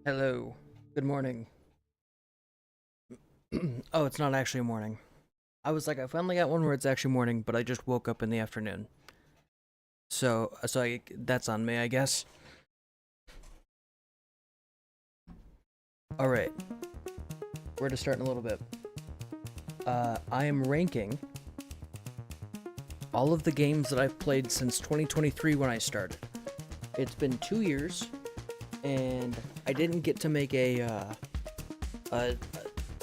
Hello. Good morning. Oh, it's not actually morning. I was like, I finally got one where it's actually morning, but I just woke up in the afternoon. That's on me, I guess. All right, we're to start in a little bit. I am ranking all of the games that I've played since 2023 when I started. It's been 2 years, and I didn't get to make a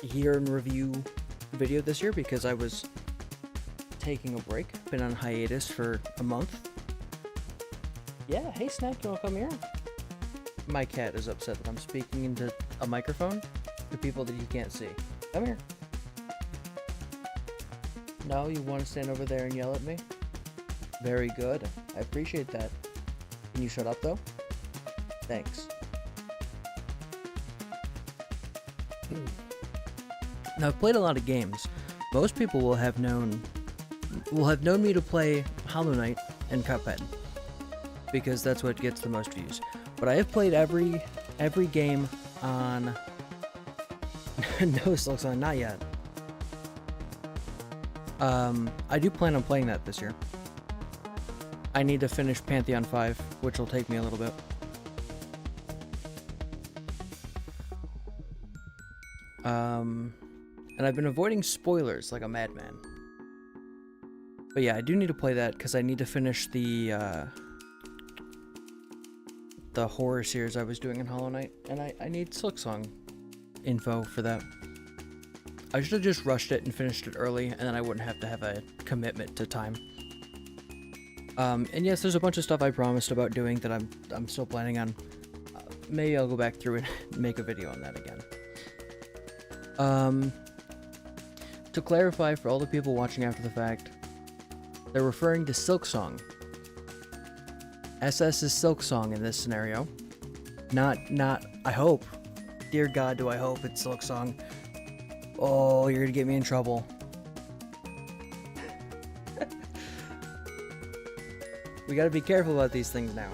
year in review video this year because I was taking a break. Been on hiatus for a month. Yeah, hey Snack, you wanna come here? My cat is upset that I'm speaking into a microphone to people that you can't see. Come here. No, you want to stand over there and yell at me? Very good. I appreciate that. Can you shut up though? Thanks. Now I've played a lot of games. Most people will have known me to play Hollow Knight and Cuphead because that's what gets the most views. But I have played every game on no Silksong, not yet. I do plan on playing that this year. I need to finish Pantheon 5, which will take me a little bit. And I've been avoiding spoilers like a madman. But yeah, I do need to play that because I need to finish the horror series I was doing in Hollow Knight, and I need Silksong info for that. I should have just rushed it and finished it early, and then I wouldn't have to have a commitment to time. And yes, there's a bunch of stuff I promised about doing that I'm still planning on. Maybe I'll go back through and make a video on that again. To clarify for all the people watching after the fact, they're referring to Silksong. SS is Silksong in this scenario. Not, I hope. Dear God, do I hope it's Silksong. Oh, you're gonna get me in trouble. We gotta be careful about these things now.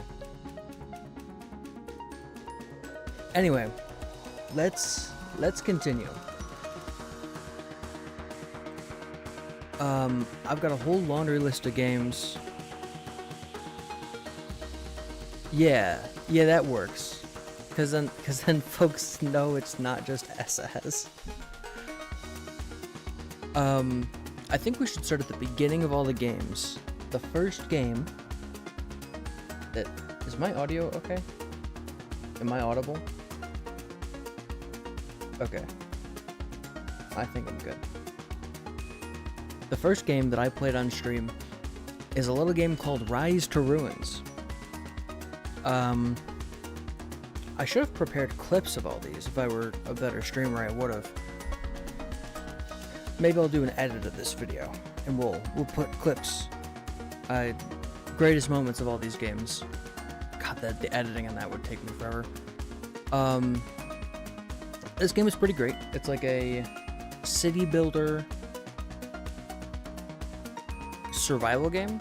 Anyway, let's continue. I've got a whole laundry list of games. Yeah, that works. Cause then folks know it's not just SS. I think we should start at the beginning of all the games. The first game that is my audio okay? Am I audible? Okay. I think I'm good. The first game that I played on stream is a little game called Rise to Ruins. I should have prepared clips of all these. If I were a better streamer, I would have. Maybe I'll do an edit of this video, and we'll put clips. Greatest moments of all these games. God, the editing on that would take me forever. This game is pretty great. It's like a city builder survival game,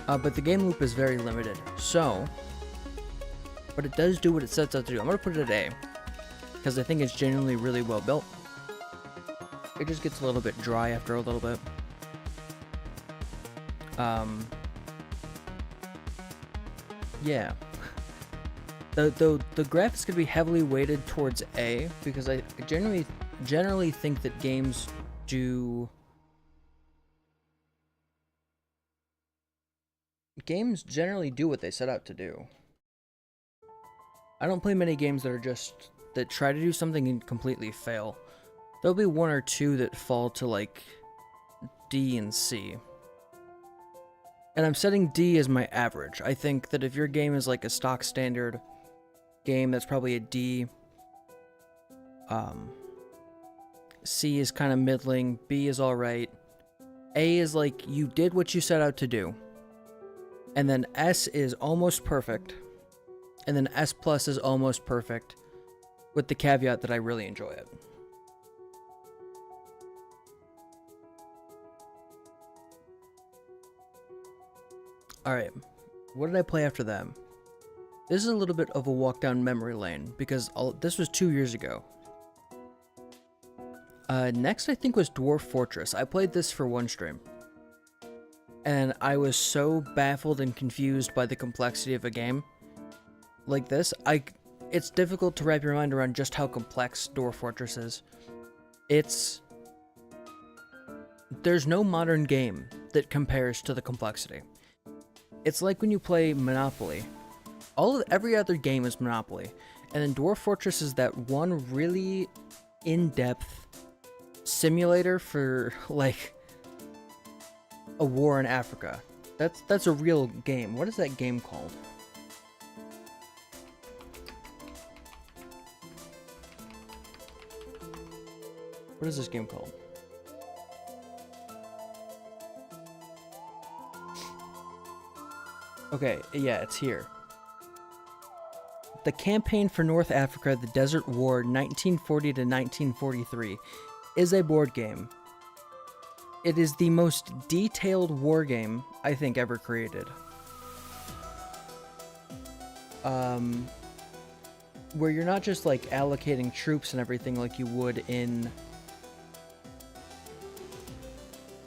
but the game loop is very limited. But it does do what it sets out to do. I'm gonna put it at A because I think it's genuinely really well built. It just gets a little bit dry after a little bit. Yeah. The graphics could be heavily weighted towards A because I generally think that games generally do what they set out to do. I don't play many games that try to do something and completely fail. There'll be one or two that fall to like D and C. And I'm setting D as my average. I think that if your game is like a stock standard game, that's probably a D. C is kind of middling, B is alright. A is like you did what you set out to do. And then S is almost perfect. And then S plus is almost perfect, with the caveat that I really enjoy it. Alright, what did I play after that? This is a little bit of a walk down memory lane because this was 2 years ago. Next I think was Dwarf Fortress. I played this for one stream. And I was so baffled and confused by the complexity of a game like this. It's difficult to wrap your mind around just how complex Dwarf Fortress is. There's no modern game that compares to the complexity. It's like when you play Monopoly. Every other game is Monopoly, and then Dwarf Fortress is that one really in-depth simulator for like a war in Africa. That's a real game. What is that game called? What is this game called? Okay, yeah, it's here. The Campaign for North Africa, the Desert War, 1940 to 1943, is a board game. It is the most detailed war game I think ever created. Where you're not just like allocating troops and everything like you would in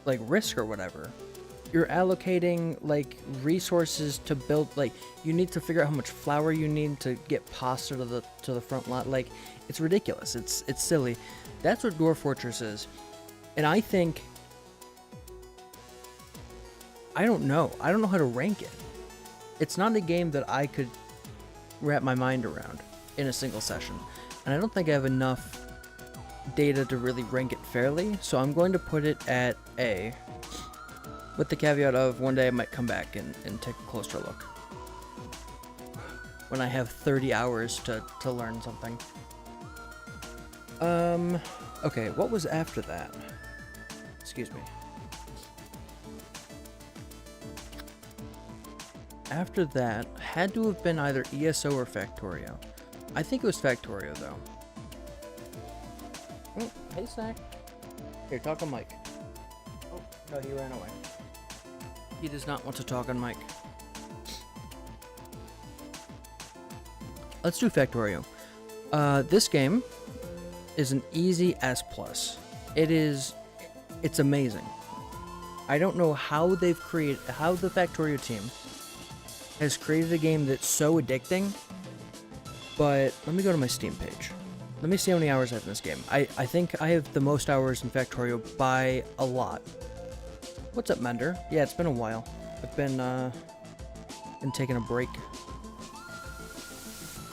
like Risk or whatever. You're allocating like resources to build, like you need to figure out how much flour you need to get pasta to the front line. Like it's ridiculous. It's silly. That's what Dwarf Fortress is. And I think I don't know how to rank it. It's not a game that I could wrap my mind around in a single session. And I don't think I have enough data to really rank it fairly, so I'm going to put it at A. With the caveat of one day I might come back and take a closer look. When I have 30 hours to learn something. Okay, what was after that? Excuse me. After that, had to have been either ESO or Factorio. I think it was Factorio, though. Oh, hey, Snack. Here, talk on mic. Oh, no, he ran away. He does not want to talk on mic. Let's do Factorio. This game is an easy S+. It's amazing. I don't know how the Factorio team has created a game that's so addicting, but let me go to my Steam page. Let me see how many hours I have in this game. I think I have the most hours in Factorio by a lot. What's up, Mender? Yeah, it's been a while. I've been taking a break.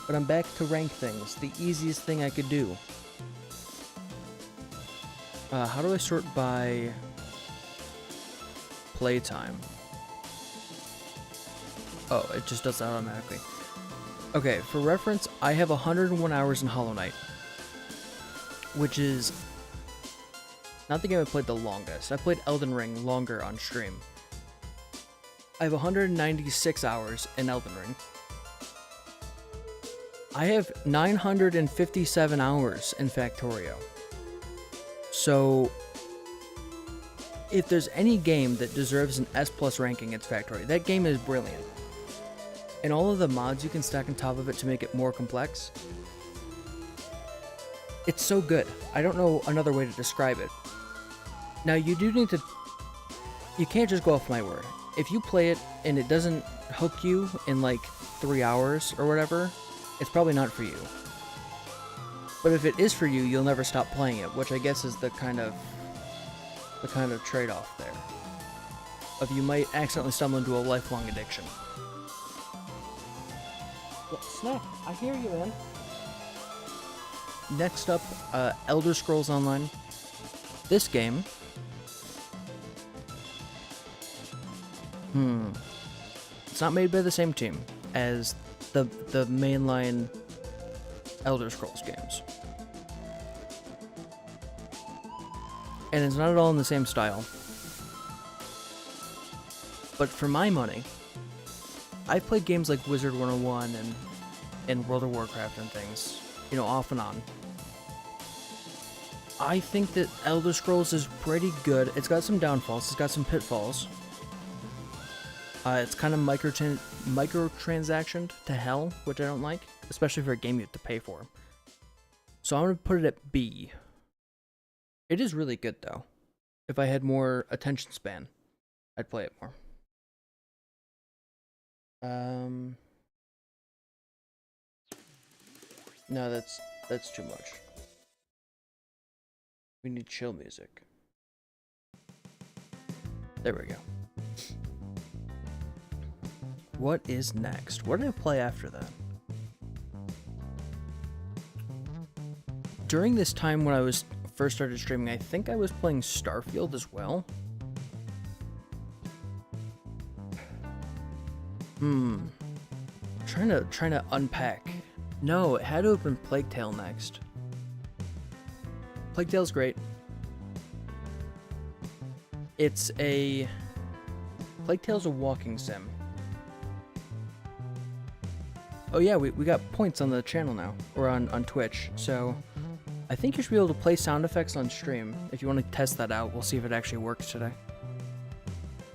But I'm back to rank things. The easiest thing I could do. How do I sort by playtime? Oh, it just does that automatically. Okay, for reference, I have 101 hours in Hollow Knight, which is not the game I played the longest. I played Elden Ring longer on stream. I have 196 hours in Elden Ring. I have 957 hours in Factorio. So, if there's any game that deserves an S+ ranking, it's Factorio. That game is brilliant. And all of the mods you can stack on top of it to make it more complex, it's so good. I don't know another way to describe it. Now, you can't just go off my word. If you play it and it doesn't hook you in like 3 hours or whatever, it's probably not for you. But if it is for you, you'll never stop playing it, which I guess is the kind of trade-off there. Of you might accidentally stumble into a lifelong addiction. Yeah, Snack, I hear you, man. Next up, Elder Scrolls Online. This game... It's not made by the same team as the mainline Elder Scrolls games. And it's not at all in the same style. But for my money, I've played games like Wizard 101 and World of Warcraft and things, you know, off and on. I think that Elder Scrolls is pretty good. It's got some downfalls, it's got some pitfalls. It's kind of microtransactioned to hell, which I don't like, especially for a game you have to pay for. So I'm going to put it at B. It is really good, though. If I had more attention span, I'd play it more. No, that's too much. We need chill music. There we go. What is next? What did I play after that? During this time when I was first started streaming, I think I was playing Starfield as well. Trying to unpack. No, it had to have been Plague Tale next. Plague Tale's great. Plague Tale's a walking sim. Oh yeah, we got points on the channel now, or on Twitch, so I think you should be able to play sound effects on stream. If you want to test that out, we'll see if it actually works today.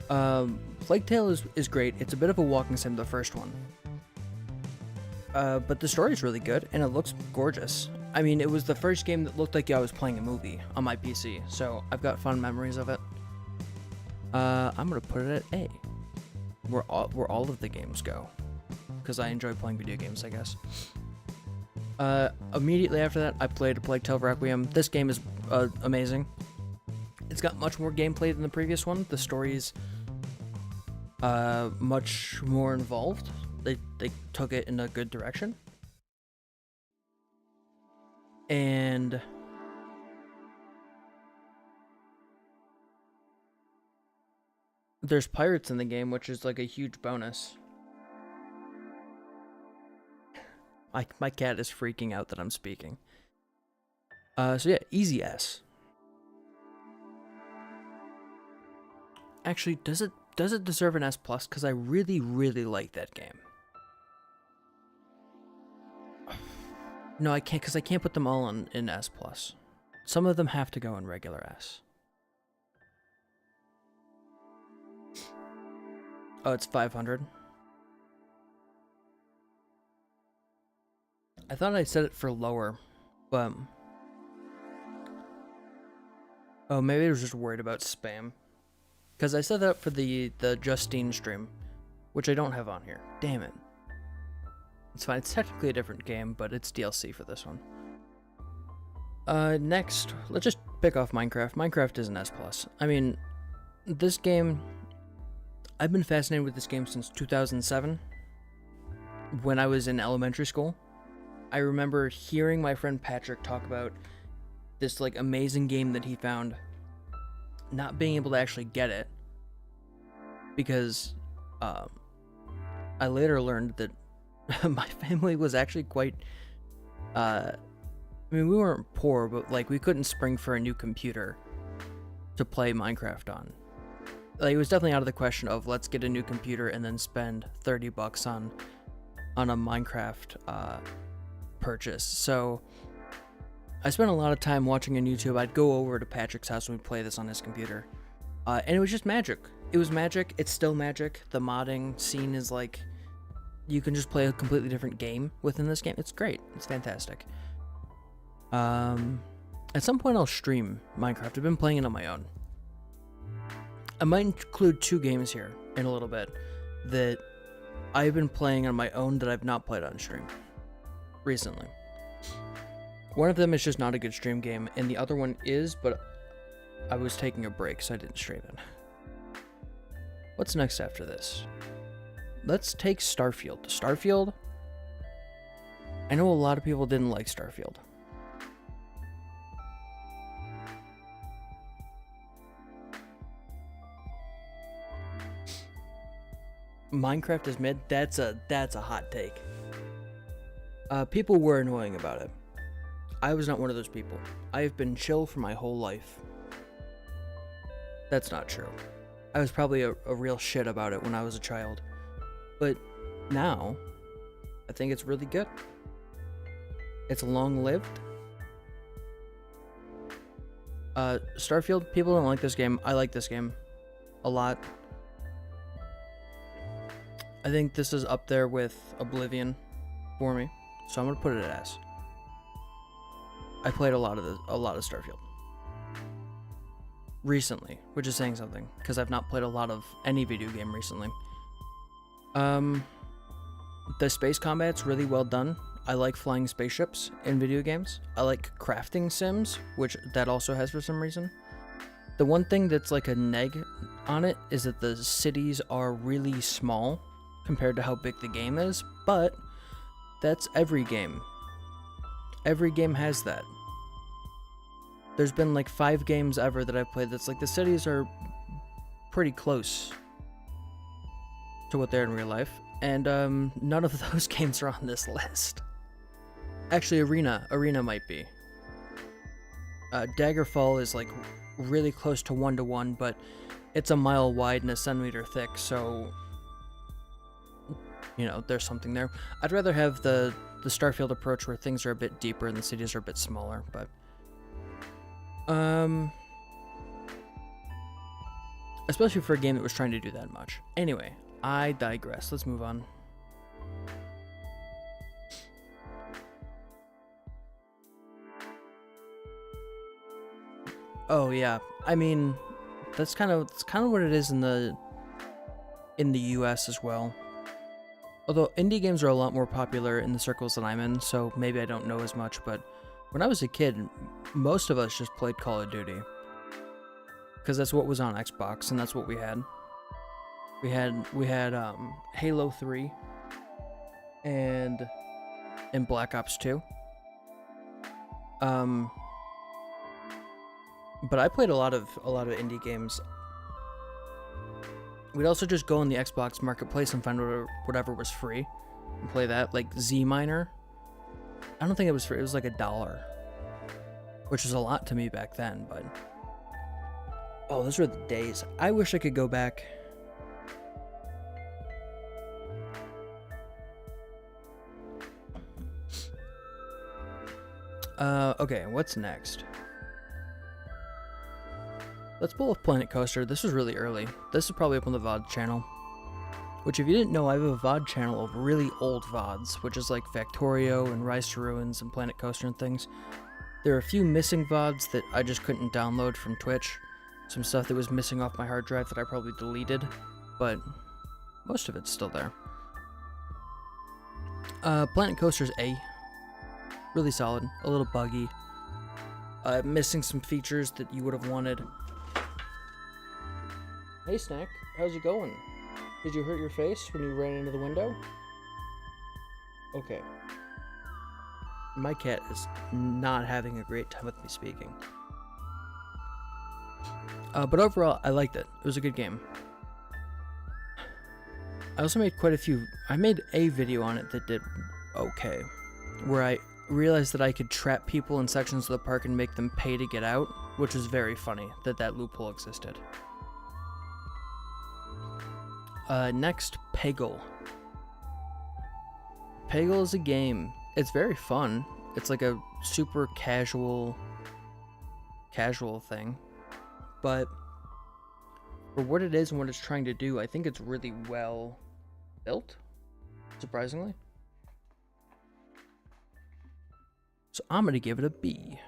Plague Tale is great. It's a bit of a walking sim, the first one. But the story's really good, and it looks gorgeous. I mean, it was the first game that looked like I was playing a movie on my PC, so I've got fond memories of it. I'm gonna put it at A, where all of the games go, because I enjoy playing video games, I guess. Immediately after that, I played A Plague Tale Requiem. This game is amazing. It's got much more gameplay than the previous one. The story's much more involved. They took it in a good direction. And there's pirates in the game, which is like a huge bonus. My cat is freaking out that I'm speaking. So yeah, easy S. Actually, does it deserve an S+? Because I really, really like that game. No, I can't, because I can't put them all in S+. Some of them have to go in regular S. Oh, it's 500. I thought I set it for lower, but... Oh, maybe I was just worried about spam. Because I set that up for the Justine stream, which I don't have on here. Damn it. It's fine. It's technically a different game, but it's DLC for this one. Next, let's just pick off Minecraft. Minecraft is an S+. I mean, this game... I've been fascinated with this game since 2007, when I was in elementary school. I remember hearing my friend Patrick talk about this like amazing game that he found, not being able to actually get it, because I later learned that my family was actually quite, I mean, we weren't poor, but like we couldn't spring for a new computer to play Minecraft on. Like, it was definitely out of the question of let's get a new computer and then spend $30 on a Minecraft purchase. So I spent a lot of time watching on YouTube. I'd go over to Patrick's house and we'd play this on his computer, and it was just magic. It was magic. It's still magic. The modding scene is like, you can just play a completely different game within this game. It's great. It's fantastic. At some point I'll stream Minecraft. I've been playing it on my own. I might include 2 games here in a little bit that I've been playing on my own that I've not played on stream recently. One of them is just not a good stream game, and the other one is, but I was taking a break, so I didn't stream it. What's next after this? Let's take Starfield. Starfield? I know a lot of people didn't like Starfield. Minecraft is mid. That's a hot take. People were annoying about it. I was not one of those people. I have been chill for my whole life. That's not true. I was probably a real shit about it when I was a child. But now, I think it's really good. It's long-lived. Starfield, people don't like this game. I like this game a lot. I think this is up there with Oblivion for me, so I'm gonna put it at S. I played a lot of Starfield recently, which is saying something because I've not played a lot of any video game recently. The space combat's really well done. I like flying spaceships in video games. I like crafting sims, which that also has for some reason. The one thing that's like a neg on it is that the cities are really small compared to how big the game is, but that's every game. Every game has that. There's been like 5 games ever that I've played that's like the cities are pretty close to what they're in real life, and none of those games are on this list. Actually, Arena might be. Daggerfall is like really close to 1-to-1, but it's a mile wide and a centimeter thick, so you know, there's something there. I'd rather have the Starfield approach where things are a bit deeper and the cities are a bit smaller, but especially for a game that was trying to do that much. Anyway, I digress. Let's move on. Oh yeah, I mean, it's kind of what it is in the US as well. Although indie games are a lot more popular in the circles that I'm in, so maybe I don't know as much, but when I was a kid, most of us just played Call of Duty. Because that's what was on Xbox, and that's what we had. We had Halo 3 and Black Ops 2. But I played a lot of indie games. We'd also just go on the Xbox Marketplace and find whatever was free and play that, like Z Miner. I don't think it was free. It was like $1, which was a lot to me back then. But oh, those were the days. I wish I could go back. Okay, what's next? Let's pull up Planet Coaster. This was really early. This is probably up on the VOD channel. Which, if you didn't know, I have a VOD channel of really old VODs, which is like Factorio and Rise to Ruins and Planet Coaster and things. There are a few missing VODs that I just couldn't download from Twitch. Some stuff that was missing off my hard drive that I probably deleted, but most of it's still there. Planet Coaster's A. Really solid. A little buggy. Missing some features that you would have wanted. Hey Snack, how's it going? Did you hurt your face when you ran into the window? Okay. My cat is not having a great time with me speaking. But overall, I liked it. It was a good game. I also made quite a few... I made a video on it that did okay. Where I realized that I could trap people in sections of the park and make them pay to get out, which was very funny that loophole existed. Next, Peggle. Peggle is a game. It's very fun. It's like a super casual thing. But for what it is and what it's trying to do, I think it's really well built, surprisingly. So I'm going to give it a B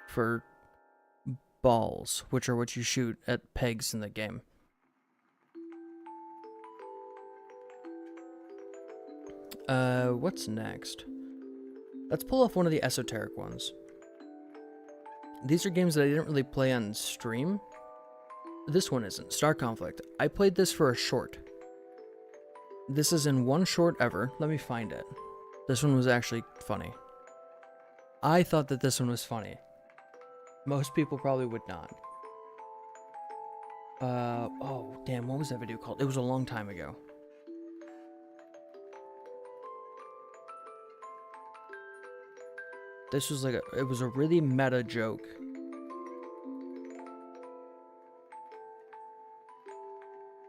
for balls, which are what you shoot at pegs in the game. What's next? Let's pull off one of the esoteric ones. These are games that I didn't really play on stream. This one isn't. Star Conflict. I played this for a short. This is in one short ever. Let me find it. This one was actually funny. I thought that this one was funny. Most people probably would not. Oh, damn, what was that video called? It was a long time ago. This was like it was a really meta joke.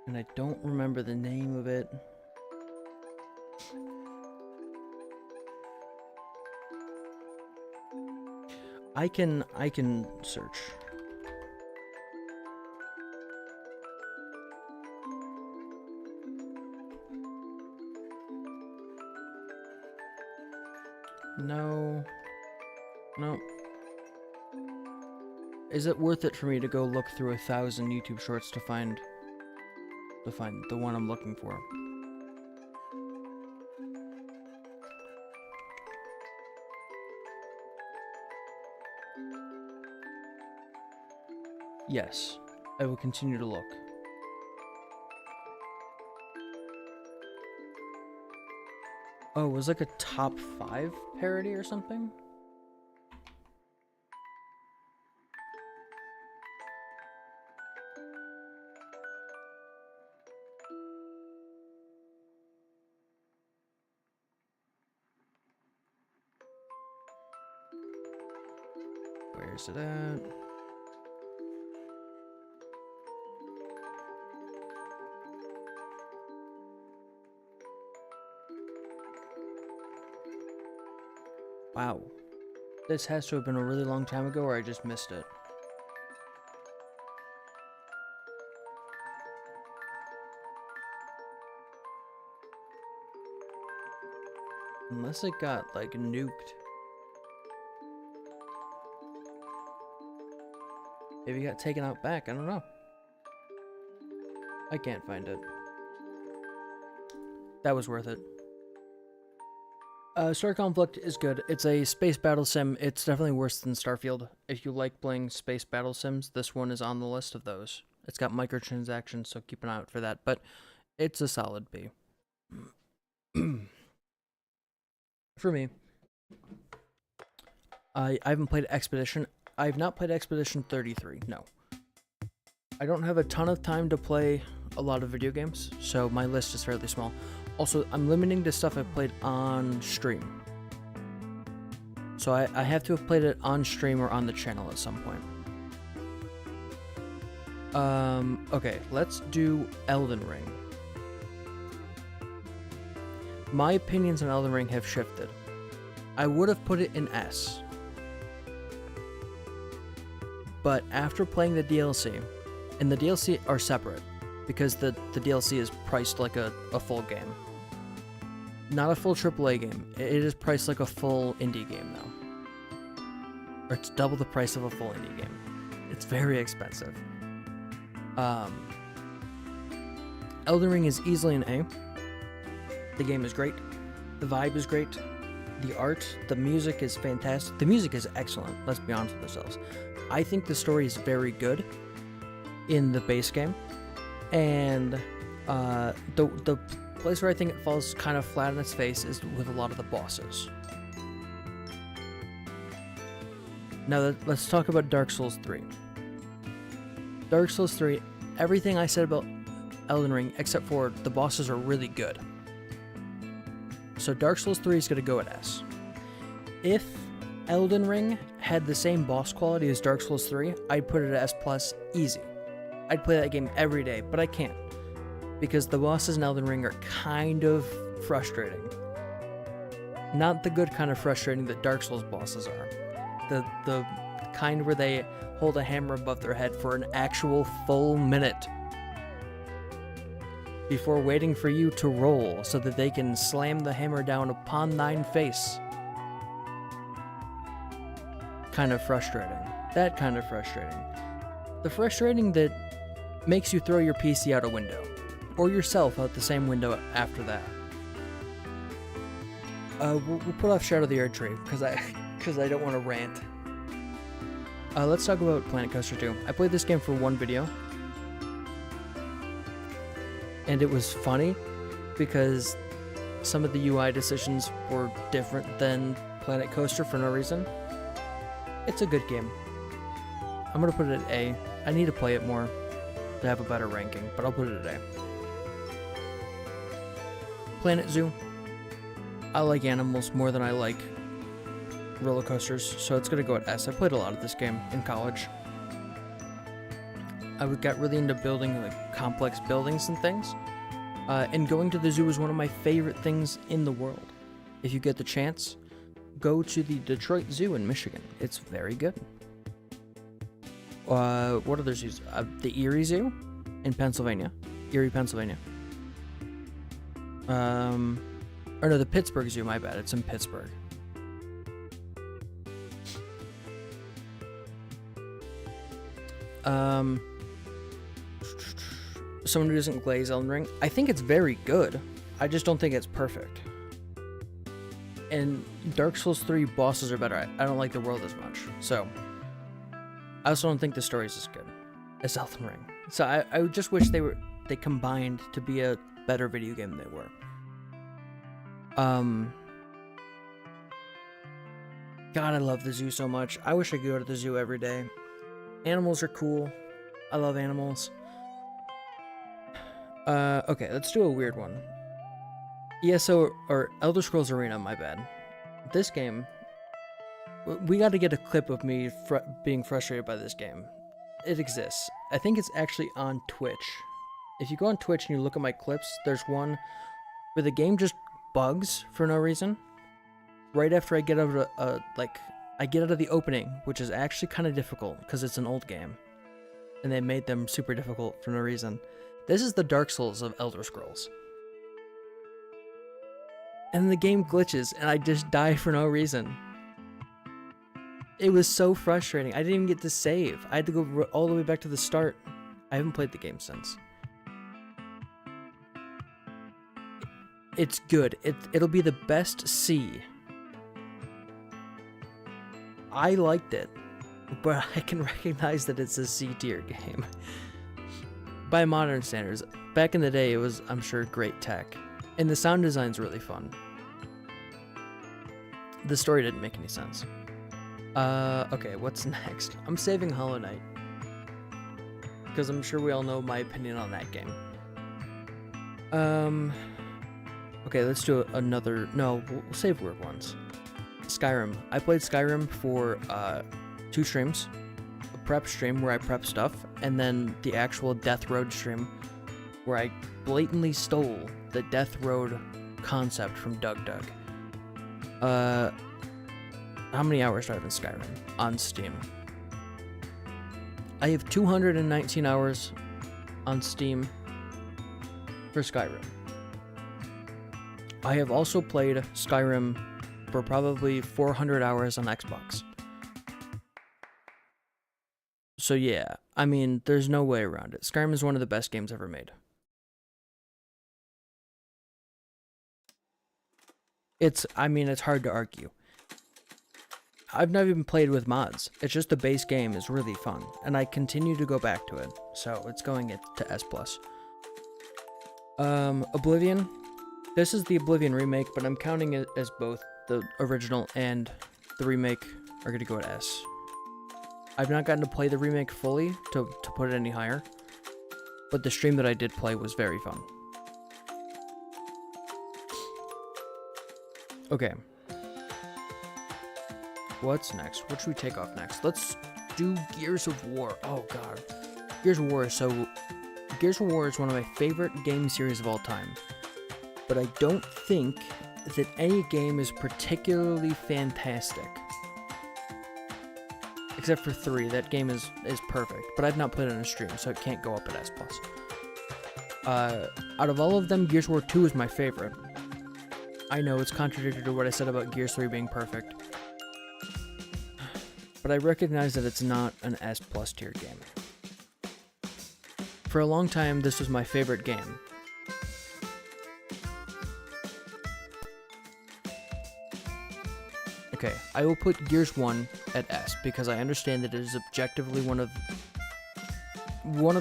And I don't remember the name of it. I can search. No. No. Is it worth it for me to go look through 1,000 YouTube shorts to find the one I'm looking for? Yes, I will continue to look. Oh, it was like a top 5 parody or something? Where's it at? Wow. This has to have been a really long time ago, or I just missed it. Unless it got, like, nuked. Maybe it got taken out back, I don't know. I can't find it. That was worth it. Star Conflict is good. It's a space battle sim. It's definitely worse than Starfield. If you like playing space battle sims, this one is on the list of those. It's got microtransactions, so keep an eye out for that. But it's a solid B. For me. I haven't played Expedition. I've not played Expedition 33, no. I don't have a ton of time to play a lot of video games, so my list is fairly small. Also, I'm limiting to stuff I've played on stream. So I have to have played it on stream or on the channel at some point. Okay, let's do Elden Ring. My opinions on Elden Ring have shifted. I would have put it in S. But after playing the DLC, and the DLC are separate, because the DLC is priced like a full game. Not a full AAA game. It is priced like a full indie game, though. Or it's double the price of a full indie game. It's very expensive. Elden Ring is easily an A. The game is great. The vibe is great. The art, the music is fantastic. The music is excellent, let's be honest with ourselves. I think the story is very good in the base game. And the place where I think it falls kind of flat on its face is with a lot of the bosses. Now let's talk about Dark Souls 3. Dark Souls 3, everything I said about Elden Ring, except for the bosses are really good. So Dark Souls 3 is going to go at S. If Elden Ring had the same boss quality as Dark Souls 3, I'd put it at S+, easy. I'd play that game every day, but I can't. Because the bosses in Elden Ring are kind of frustrating. Not the good kind of frustrating that Dark Souls bosses are. The kind where they hold a hammer above their head for an actual full minute before waiting for you to roll so that they can slam the hammer down upon thine face. Kind of frustrating. That kind of frustrating. The frustrating that makes you throw your PC out a window. Or yourself out the same window after that. We'll put off Shadow of the Erdtree, because I don't want to rant. Let's talk about Planet Coaster 2. I played this game for one video. And it was funny, because some of the UI decisions were different than Planet Coaster for no reason. It's a good game. I'm going to put it at A. I need to play it more to have a better ranking, but I'll put it at A. Planet Zoo. I like animals more than I like roller coasters, so it's gonna go at S. I played a lot of this game in college. I got really into building like complex buildings and things, and going to the zoo is one of my favorite things in the world. If you get the chance, go to the Detroit Zoo in Michigan. It's very good. What other zoos? The Erie Zoo in Pennsylvania. Erie, Pennsylvania. Or no, the Pittsburgh Zoo, my bad. It's in Pittsburgh. Someone who doesn't glaze Elden Ring. I think it's very good. I just don't think it's perfect. And Dark Souls 3 bosses are better. I don't like the world as much. So, I also don't think the story's as good as Elden Ring. So I just wish they combined to be a better video game than they were. God, I love the zoo so much. I wish I could go to the zoo every day. Animals are cool. I love animals. Okay, let's do a weird one. ESO, or Elder Scrolls Arena, my bad. This game, we got to get a clip of me being frustrated by this game. It exists. I think it's actually on Twitch. If you go on Twitch and you look at my clips, there's one where the game just bugs for no reason. Right after I get out of I get out of the opening, which is actually kind of difficult because it's an old game, and they made them super difficult for no reason. This is the Dark Souls of Elder Scrolls. And the game glitches, and I just die for no reason. It was so frustrating. I didn't even get to save. I had to go all the way back to the start. I haven't played the game since. It's good. It'll be the best C. I liked it, but I can recognize that it's a C tier game. By modern standards. Back in the day, it was, I'm sure, great tech. And the sound design's really fun. The story didn't make any sense. Okay, what's next? I'm saving Hollow Knight, because I'm sure we all know my opinion on that game. Okay, let's do another, no, we'll save weird ones. Skyrim. I played Skyrim for 2 streams. A prep stream where I prep stuff, and then the actual Death Road stream where I blatantly stole the Death Road concept from Doug Doug. How many hours do I have in Skyrim on Steam? I have 219 hours on Steam for Skyrim. I have also played Skyrim for probably 400 hours on Xbox. So yeah, I mean, there's no way around it. Skyrim is one of the best games ever made. It's hard to argue. I've never even played with mods. It's just the base game is really fun, and I continue to go back to it, so it's going to S+. Oblivion. This is the Oblivion remake, but I'm counting it as both the original and the remake are going to go at S. I've not gotten to play the remake fully to put it any higher, but the stream that I did play was very fun. Okay. What's next? What should we take off next? Let's do Gears of War. Oh god. Gears of War is one of my favorite game series of all time. But I don't think that any game is particularly fantastic. Except for 3. That game is perfect. But I've not played it on a stream, so it can't go up at S+. Out of all of them, Gears of War 2 is my favorite. I know it's contradictory to what I said about Gears 3 being perfect. But I recognize that it's not an S+ tier game. For a long time, this was my favorite game. Okay, I will put Gears 1 at S, because I understand that it is objectively one of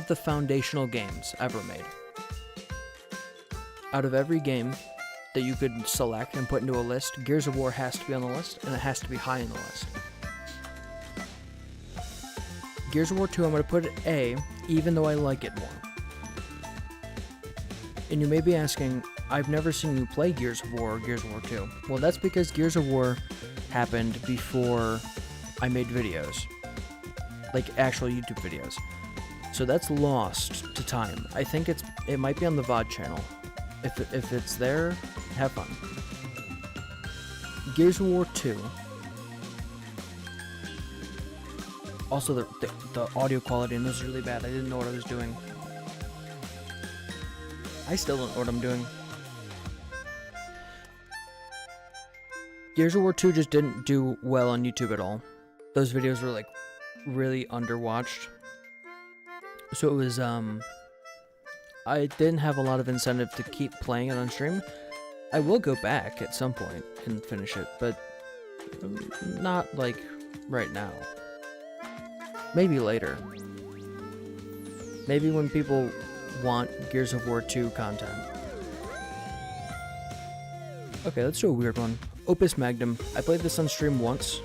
the foundational games ever made. Out of every game that you could select and put into a list, Gears of War has to be on the list, and it has to be high on the list. Gears of War 2, I'm going to put it A, even though I like it more. And you may be asking, I've never seen you play Gears of War or Gears of War 2. Well, that's because Gears of War happened before I made videos. Like, actual YouTube videos. So that's lost to time. I think it might be on the VOD channel. If it's there, have fun. Gears of War 2. Also, the audio quality in this is really bad. I didn't know what I was doing. I still don't know what I'm doing. Gears of War 2 just didn't do well on YouTube at all. Those videos were, like, really underwatched. So it was, I didn't have a lot of incentive to keep playing it on stream. I will go back at some point and finish it, but not, like, right now. Maybe later. Maybe when people want Gears of War 2 content. Okay, let's do a weird one. Opus Magnum. I played this on stream once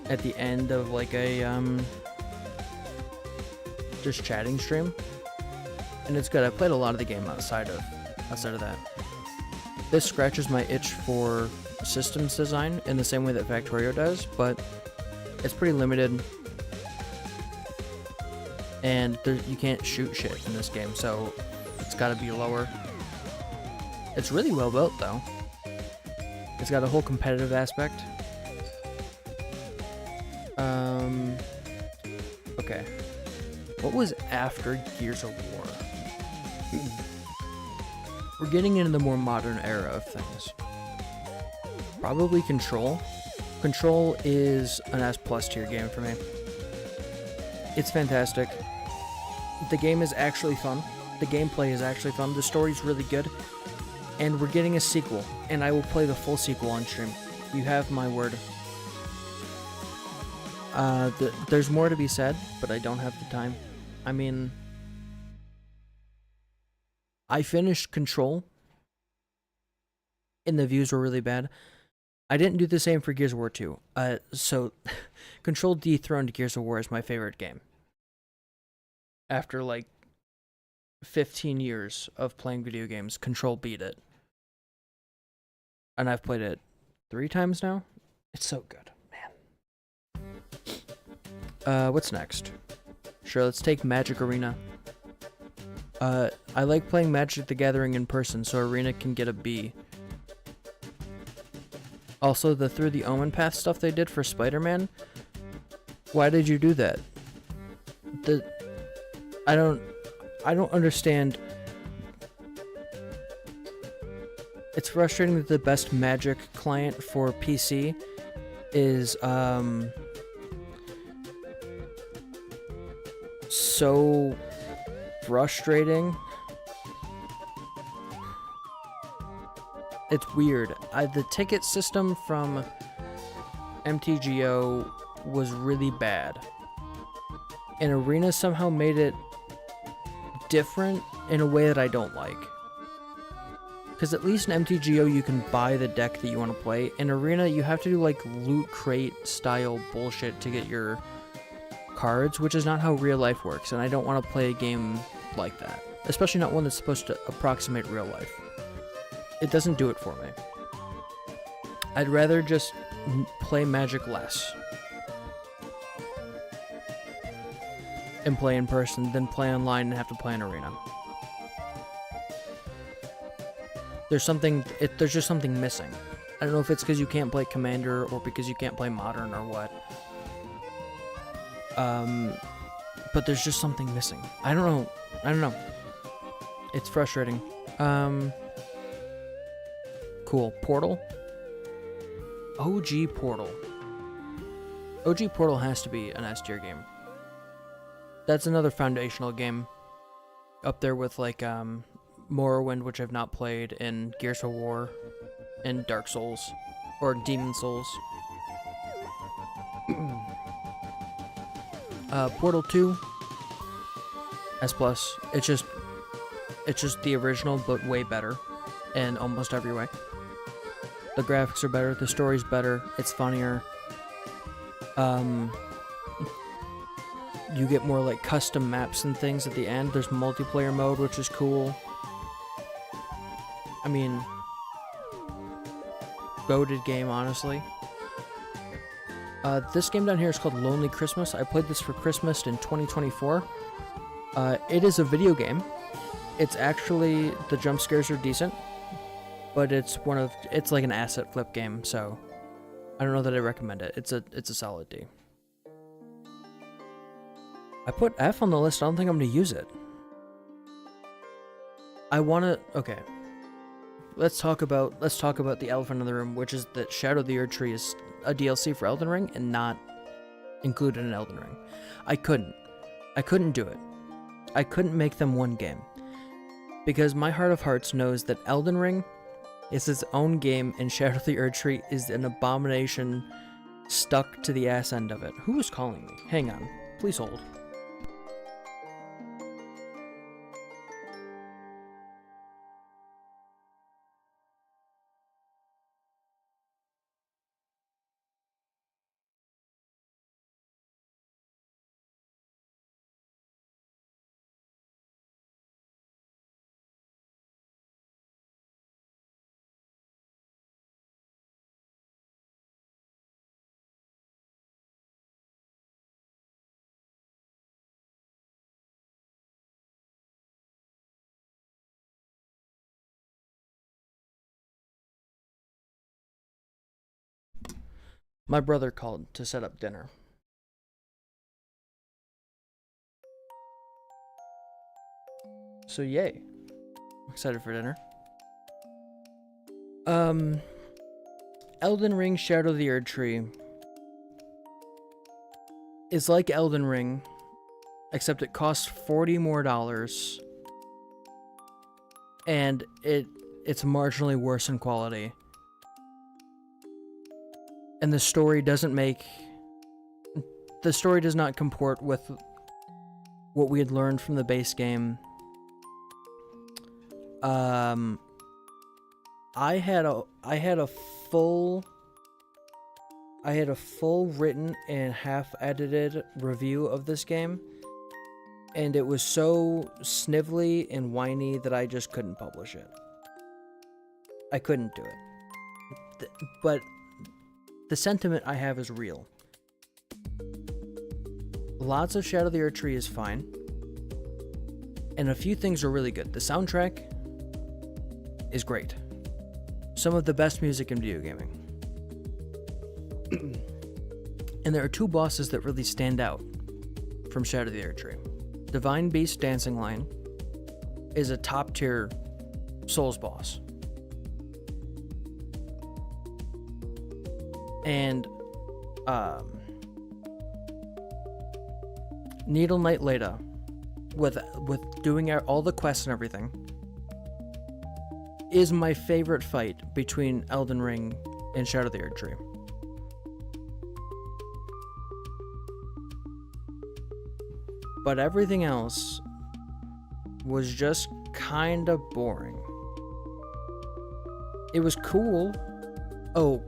at the end of like a just chatting stream, and it's good. I played a lot of the game outside of that. This scratches my itch for systems design in the same way that Factorio does, but it's pretty limited, and you can't shoot shit in this game, so it's got to be lower. It's really well built though. It's got a whole competitive aspect. Okay. What was after Gears of War? We're getting into the more modern era of things. Probably Control. Control is an S+ tier game for me. It's fantastic. The game is actually fun. The gameplay is actually fun. The story's really good. And we're getting a sequel, and I will play the full sequel on stream. You have my word. There's more to be said, but I don't have the time. I mean, I finished Control, and the views were really bad. I didn't do the same for Gears of War 2. So, Control dethroned Gears of War as my favorite game. After, like, 15 years of playing video games, Control beat it. And I've played it 3 times now. It's so good, man. What's next? Sure, let's take Magic Arena. I like playing Magic the Gathering in person, so Arena can get a B. Also, the Through the Omen Path stuff they did for Spider-Man. Why did you do that? I don't understand. It's frustrating that the best Magic client for PC is so frustrating. It's weird. The ticket system from MTGO was really bad, and Arena somehow made it different in a way that I don't like. Because at least in MTGO you can buy the deck that you want to play. In Arena you have to do like loot crate style bullshit to get your cards, which is not how real life works, and I don't want to play a game like that. Especially not one that's supposed to approximate real life. It doesn't do it for me. I'd rather just play Magic less and play in person than play online and have to play in Arena. There's just something missing. I don't know if it's because you can't play Commander or because you can't play Modern or what. But there's just something missing. I don't know. It's frustrating. Cool. Portal. OG Portal. OG Portal has to be an S tier game. That's another foundational game. Up there with like Morrowind, which I've not played, and Gears of War, and Dark Souls, or Demon Souls. Portal 2, S+. It's just the original, but way better, in almost every way. The graphics are better, the story's better, it's funnier. You get more like custom maps and things at the end. There's multiplayer mode, which is cool. I mean, goated game, honestly. This game down here is called Lonely Christmas. I played this for Christmas in 2024. It is a video game. It's actually, the jump scares are decent, but it's like an asset flip game, so I don't know that I recommend it. It's a solid D. I put F on the list. I don't think I'm gonna use it. Okay. Let's talk about the elephant in the room, which is that Shadow of the Erdtree is a DLC for Elden Ring and not included in Elden Ring. I couldn't do it. I couldn't make them one game. Because my heart of hearts knows that Elden Ring is its own game and Shadow of the Erdtree is an abomination stuck to the ass end of it. Who is calling me? Hang on. Please hold. My brother called to set up dinner. So yay. I'm excited for dinner. Elden Ring Shadow of the Erdtree is like Elden Ring, except it costs $40 more, and it's marginally worse in quality. And the story does not comport with what we had learned from the base game. I had a full written and half edited review of this game, and it was so snivelly and whiny that I just couldn't publish it. I couldn't do it. But the sentiment I have is real. Lots of Shadow of the Erdtree is fine, and a few things are really good. The soundtrack is great. Some of the best music in video gaming. And there are two bosses that really stand out from Shadow of the Erdtree. Divine Beast Dancing Line is a top tier Souls boss. And Needle Knight Leda, with doing all the quests and everything, is my favorite fight between Elden Ring and Shadow of the Erdtree. But everything else was just kind of boring. It was cool. Oh,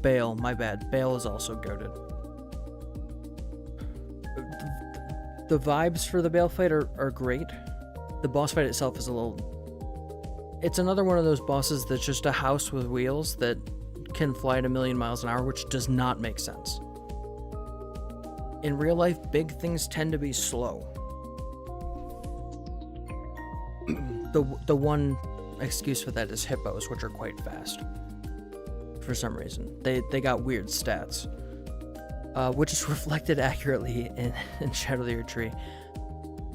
Bale, my bad. Bale is also goated. The vibes for the Bale fight are great. The boss fight itself is it's another one of those bosses that's just a house with wheels that can fly at 1,000,000 miles an hour, which does not make sense. In real life, big things tend to be slow. The one excuse for that is hippos, which are quite fast. For some reason. They got weird stats. Which is reflected accurately in Shadow of the Erdtree.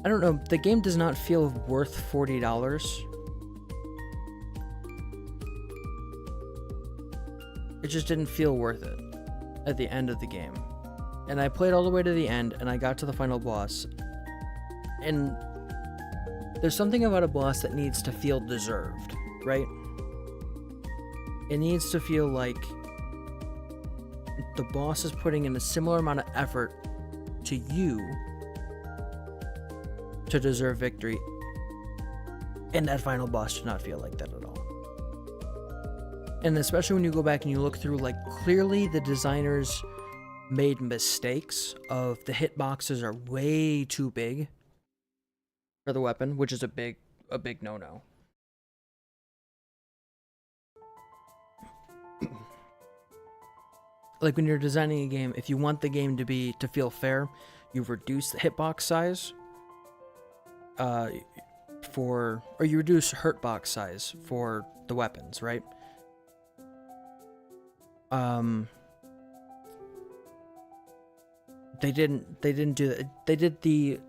I don't know, the game does not feel worth $40. It just didn't feel worth it at the end of the game. And I played all the way to the end, and I got to the final boss. And there's something about a boss that needs to feel deserved, right? It needs to feel like the boss is putting in a similar amount of effort to you to deserve victory. And that final boss should not feel like that at all. And especially when you go back and you look through, like, clearly the designers made mistakes of the hitboxes are way too big for the weapon, which is a big no-no. Like, when you're designing a game, if you want the game to feel fair, you reduce the hitbox size or you reduce hurtbox size for the weapons, right? They didn't do that. They did the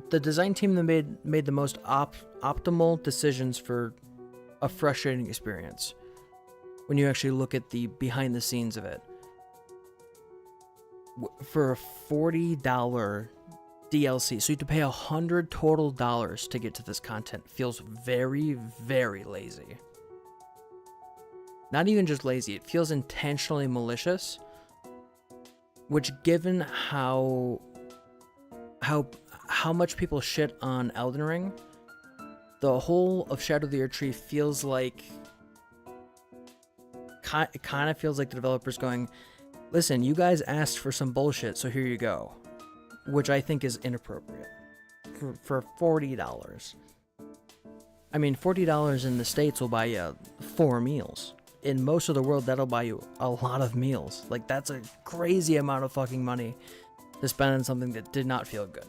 design team that made the most optimal decisions for a frustrating experience when you actually look at the behind the scenes of it. For a $40 DLC. So you have to pay $100 total to get to this content. Feels very, very lazy. Not even just lazy, it feels intentionally malicious. Which, given how much people shit on Elden Ring, the whole of Shadow of the Erdtree feels like, it kind of feels like the developers going, listen, you guys asked for some bullshit, so here you go. Which I think is inappropriate for $40. I mean, $40 in the States will buy you 4 meals. In most of the world, that'll buy you a lot of meals. Like, that's a crazy amount of fucking money to spend on something that did not feel good.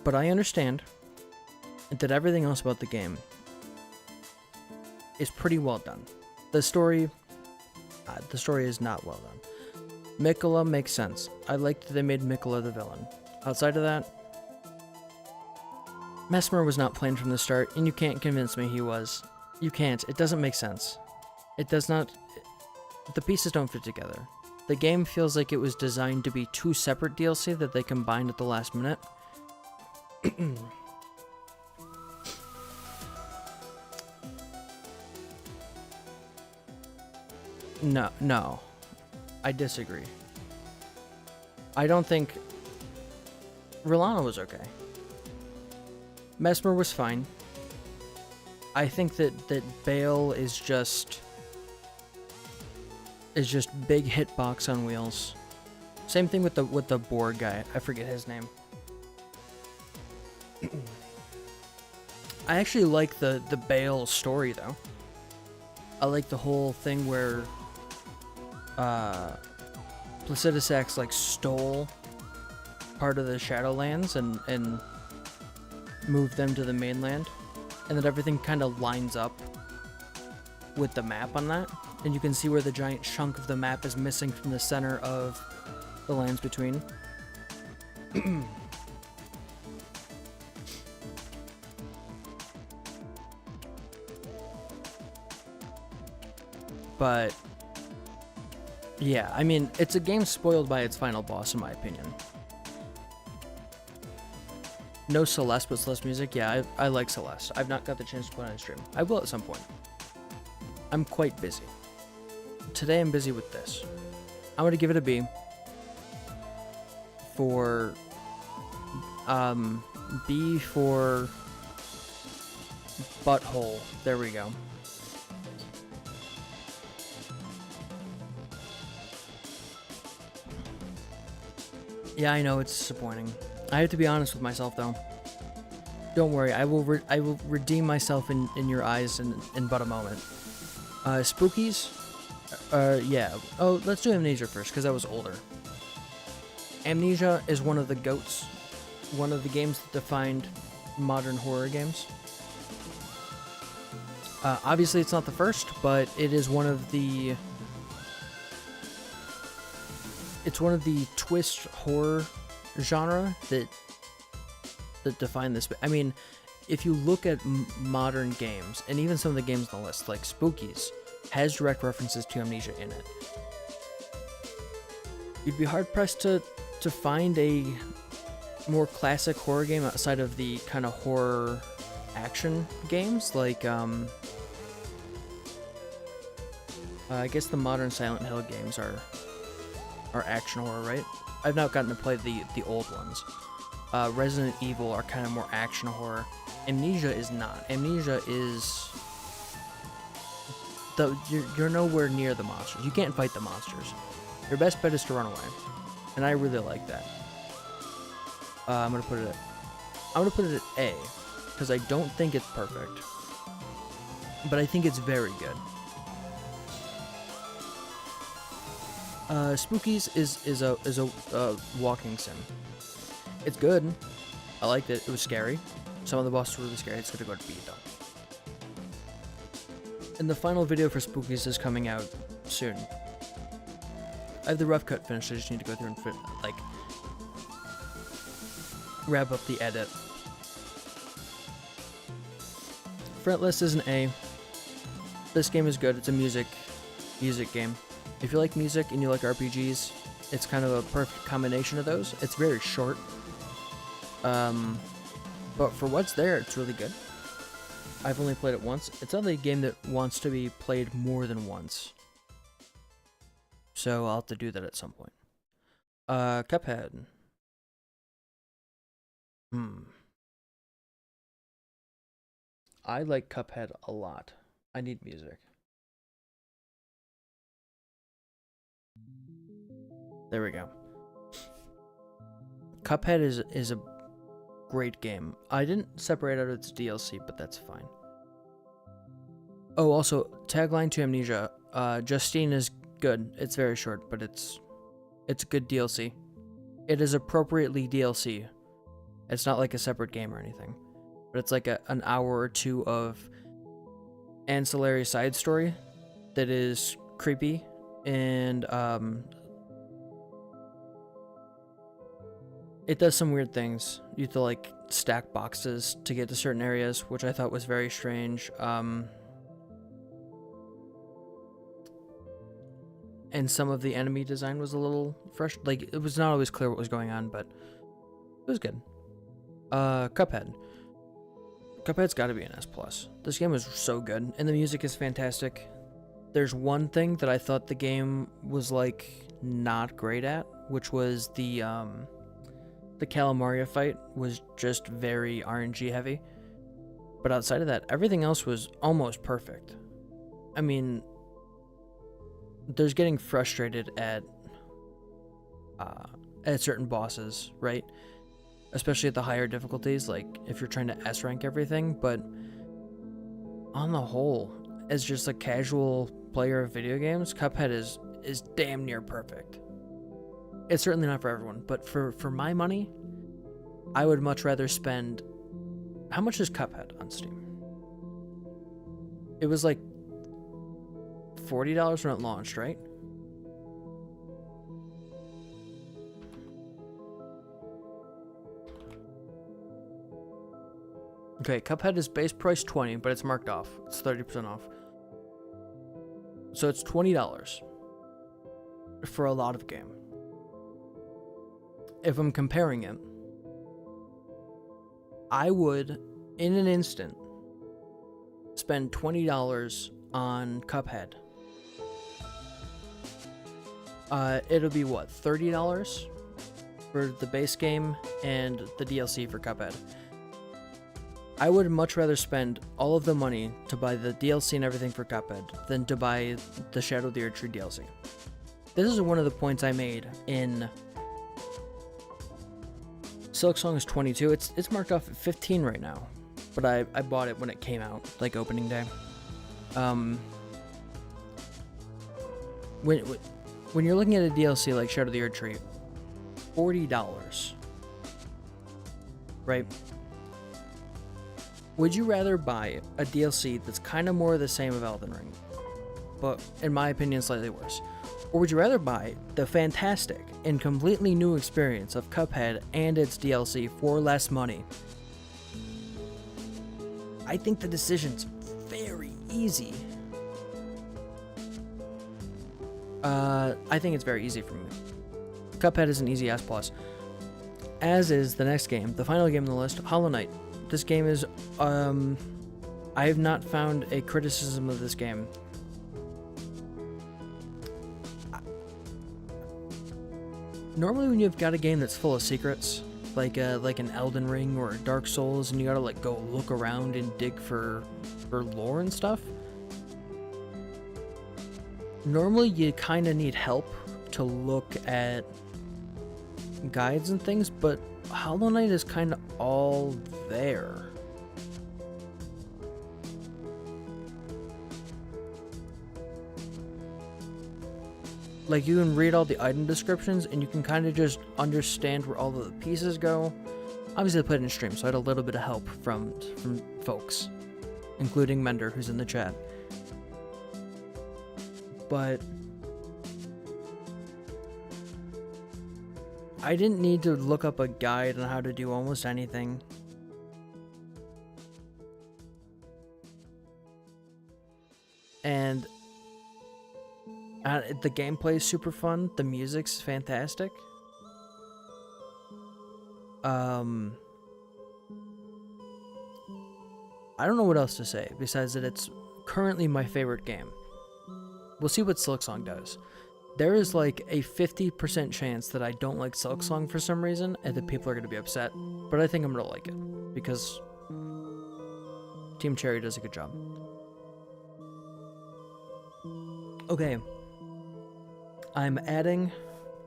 But I understand that everything else about the game is pretty well done. The story is not well done. Miquella makes sense. I liked that they made Miquella the villain. Outside of that, Messmer was not planned from the start, and you can't convince me he was. You can't. It doesn't make sense. It does not... The pieces don't fit together. The game feels like it was designed to be 2 separate DLC that they combined at the last minute. No. I disagree. I don't think... Rellana was okay. Messmer was fine. I think that Bale is just big hitbox on wheels. Same thing with the board guy. I forget his name. I actually like the Bale story though. I like the whole thing where Placiduous Sax like stole part of the Shadowlands and moved them to the mainland, and that everything kind of lines up with the map on that, and you can see where the giant chunk of the map is missing from the center of the lands between. But yeah, I mean, it's a game spoiled by its final boss, in my opinion. No Celeste, but Celeste music. Yeah, I like Celeste. I've not got the chance to play it on stream. I will at some point. I'm quite busy. Today I'm busy with this. I'm gonna give it a B for B for butthole. There we go. Yeah, I know it's disappointing. I have to be honest with myself, though. Don't worry, I will redeem myself in your eyes in but a moment. Spookies? Yeah. Oh, let's do Amnesia first, because that was older. Amnesia is one of the GOATs. One of the games that defined modern horror games. Obviously, it's not the first, but it is one of the... It's one of the twist horror genre that define this. I mean, if you look at modern games, and even some of the games on the list, like Spookies, has direct references to Amnesia in it. You'd be hard-pressed to find a more classic horror game outside of the kind of horror action games, like, I guess the modern Silent Hill games are action horror, right? I've not gotten to play the old ones. Resident Evil are kind of more action horror. Amnesia is not. Amnesia is... You're nowhere near the monsters. You can't fight the monsters. Your best bet is to run away. And I really like that. I'm gonna put it at A, because I don't think it's perfect. But I think it's very good. Spookies is a walking sim. It's good. I liked it. It was scary. Some of the bosses were really scary. It's gonna go to B though. And the final video for Spookies is coming out soon. I have the rough cut finished. I just need to go through and wrap up the edit. Frontless is an A. This game is good. It's a music game. If you like music and you like RPGs, it's kind of a perfect combination of those. It's very short. Um, but for what's there, it's really good. I've only played it once. It's not a game that wants to be played more than once. So I'll have to do that at some point. Cuphead. I like Cuphead a lot. I need music. There we go. Cuphead is a great game. I didn't separate out its DLC, but that's fine. Oh, also, tagline to Amnesia. Justine is good. It's very short, but it's a good DLC. It is appropriately DLC. It's not like a separate game or anything, but it's like an hour or two of ancillary side story that is creepy, and it does some weird things. You have to like stack boxes to get to certain areas, which I thought was very strange. And some of the enemy design was a little fresh. Like, it was not always clear what was going on, but it was good. Cuphead. Cuphead's got to be an S+. This game is so good, and the music is fantastic. There's one thing that I thought the game was, like, not great at, which was the Calamaria fight was just very RNG heavy. But outside of that, everything else was almost perfect. I mean, there's getting frustrated at certain bosses, right? Especially at the higher difficulties, like if you're trying to S rank everything, but on the whole, as just a casual player of video games, Cuphead is damn near perfect. It's certainly not for everyone, but for my money, I would much rather spend... How much is Cuphead on Steam? It was like $40 when it launched, right? Okay, Cuphead is base price $20, but it's marked off. It's 30% off. So it's $20 for a lot of game. If I'm comparing it, I would, in an instant, spend $20 on Cuphead. It'll be what, $30 for the base game and the DLC for Cuphead. I would much rather spend all of the money to buy the DLC and everything for Cuphead than to buy the Shadow of the Erdtree DLC. This is one of the points I made in Silksong is 22. It's marked off at 15 right now, but I bought it when it came out, like opening day. When you're looking at a DLC like Shadow of the Erdtree, $40, right? Would you rather buy a DLC that's kind of more the same of Elden Ring, but in my opinion slightly worse? Or would you rather buy the fantastic and completely new experience of Cuphead and its DLC for less money? I think the decision's very easy. I think it's very easy for me. Cuphead is an easy S+. As is the next game, the final game on the list, Hollow Knight. This game is, I have not found a criticism of this game. Normally when you've got a game that's full of secrets, like an Elden Ring or a Dark Souls, and you gotta like go look around and dig for lore and stuff, normally you kind of need help to look at guides and things, but Hollow Knight is kind of all there. Like, you can read all the item descriptions and you can kind of just understand where all the pieces go. Obviously I put it in stream, so I had a little bit of help from folks, including Mender, who's in the chat. But I didn't need to look up a guide on how to do almost anything. And the gameplay is super fun. The music's fantastic. I don't know what else to say besides that it's currently my favorite game. We'll see what Silksong does. There is like a 50% chance that I don't like Silksong for some reason and that people are going to be upset, but I think I'm going to like it because Team Cherry does a good job. Okay. I'm adding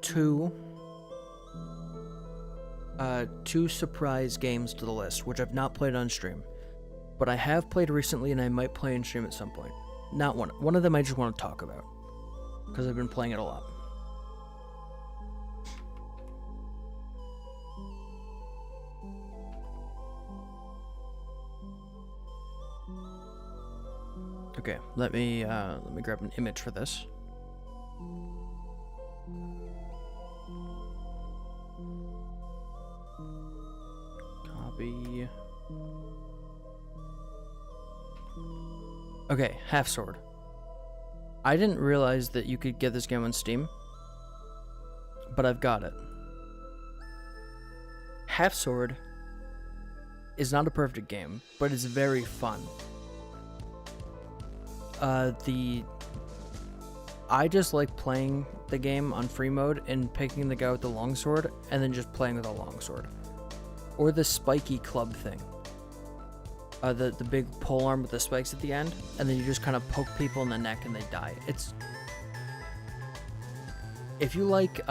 two surprise games to the list, which I've not played on stream, but I have played recently and I might play on stream at some point. Not one. One of them I just want to talk about because I've been playing it a lot. Okay, let me grab an image for this. Copy. Okay, Half Sword. I didn't realize that you could get this game on Steam, but I've got it. Half Sword is not a perfect game, but it's very fun. I just like playing the game on free mode and picking the guy with the longsword and then just playing with a longsword. Or the spiky club thing. The big pole arm with the spikes at the end, and then you just kind of poke people in the neck and they die. It's... If you like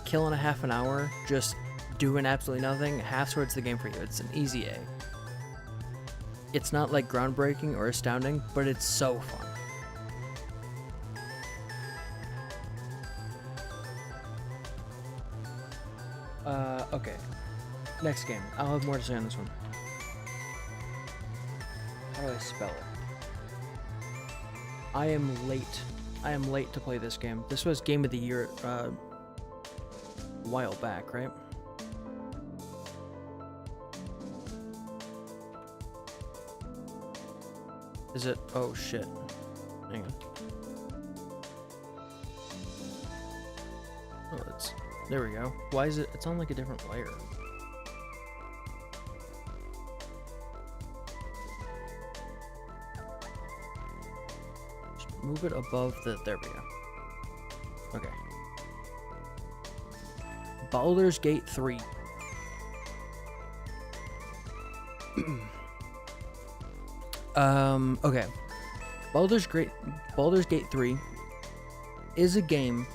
killing a half an hour just doing absolutely nothing, Half Sword's the game for you. It's an easy A. It's not like groundbreaking or astounding, but it's so fun. Okay. Next game. I'll have more to say on this one. How do I spell it? I am late. I am late to play this game. This was Game of the Year a while back, right? Is it? Oh shit. Hang on. Oh, it's... There we go. Why is it? It's on like a different layer. Just move it above the... There we go. Okay. Baldur's Gate 3. Okay. Baldur's Gate 3 is a game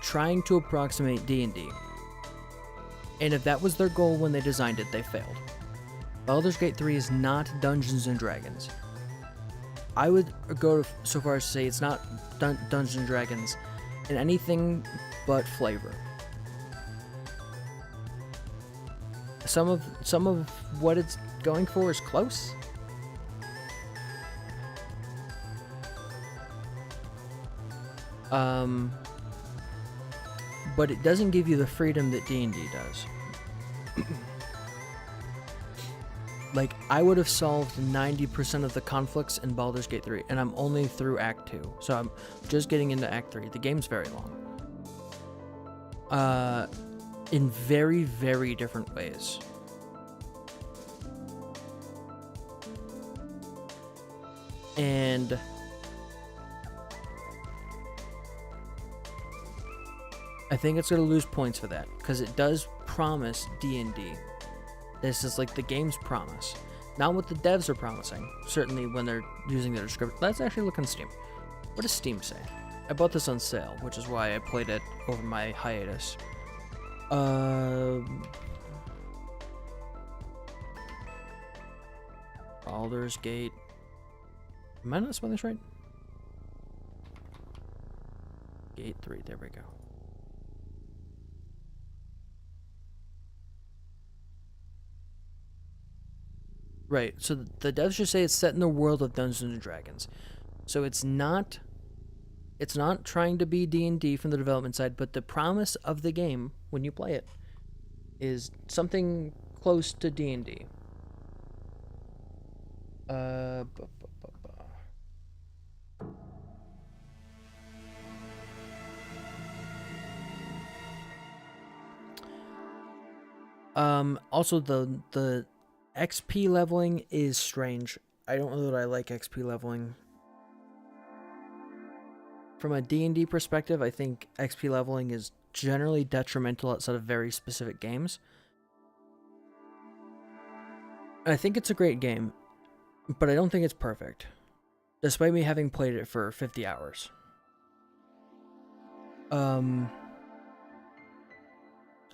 trying to approximate D&D. And if that was their goal when they designed it, they failed. Baldur's Gate 3 is not Dungeons & Dragons. I would go so far as to say it's not Dungeons & Dragons in anything but flavor. Some of what it's going for is close. But it doesn't give you the freedom that D&D does. Like, I would have solved 90% of the conflicts in Baldur's Gate 3, and I'm only through Act 2, so I'm just getting into Act 3. The game's very long. In very, very different ways. And... I think it's going to lose points for that, because it does promise D&D. This is like the game's promise. Not what the devs are promising, certainly when they're using their description. Let's actually look on Steam. What does Steam say? I bought this on sale, which is why I played it over my hiatus. Baldur's Gate. Am I not spelling this right? Gate 3, there we go. Right, so the devs just say it's set in the world of Dungeons and Dragons. So it's not trying to be D&D from the development side, but the promise of the game when you play it is something close to D&D. Also the XP leveling is strange. I don't know that I like XP leveling. From a D&D perspective, I think XP leveling is generally detrimental outside of very specific games. I think it's a great game, but I don't think it's perfect, despite me having played it for 50 hours.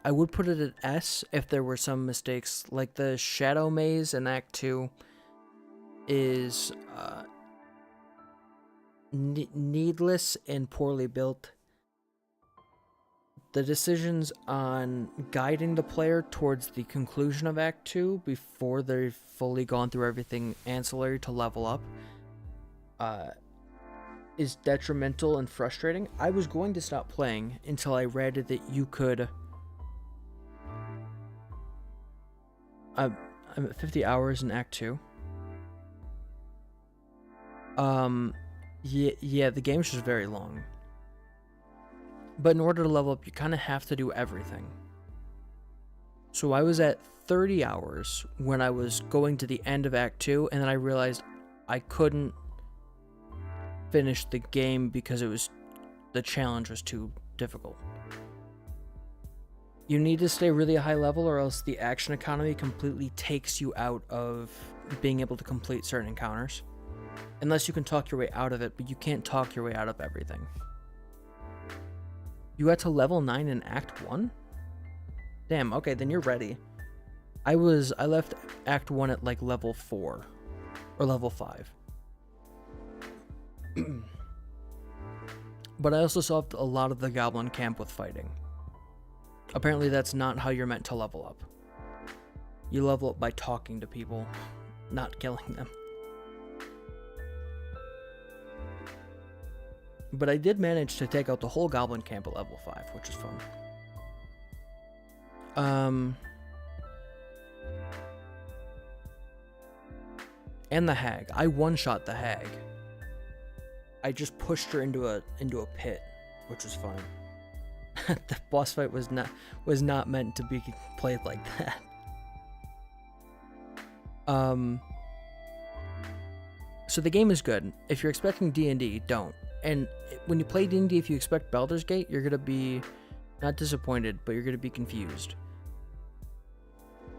I would put it at S if there were some mistakes, like the Shadow Maze in Act 2 is needless and poorly built. The decisions on guiding the player towards the conclusion of Act 2 before they've fully gone through everything ancillary to level up is detrimental and frustrating. I was going to stop playing until I read that you could... I'm at 50 hours in Act 2. Yeah, the game's just very long. But in order to level up, you kind of have to do everything. So I was at 30 hours when I was going to the end of Act 2, and then I realized I couldn't finish the game because the challenge was too difficult. You need to stay really high level, or else the action economy completely takes you out of being able to complete certain encounters. Unless you can talk your way out of it, but you can't talk your way out of everything. You got to level 9 in Act 1? Damn, okay, then you're ready. I left Act 1 at like level 4. Or level 5. But I also solved a lot of the goblin camp with fighting. Apparently that's not how you're meant to level up. You level up by talking to people, not killing them. But I did manage to take out the whole goblin camp at level 5, which is fun. And the hag. I one-shot the hag. I just pushed her into a pit, which was fun. The boss fight was not meant to be played like that. So the game is good. If you're expecting D&D, don't. And when you play D&D, if you expect Baldur's Gate, you're going to be not disappointed, but you're going to be confused.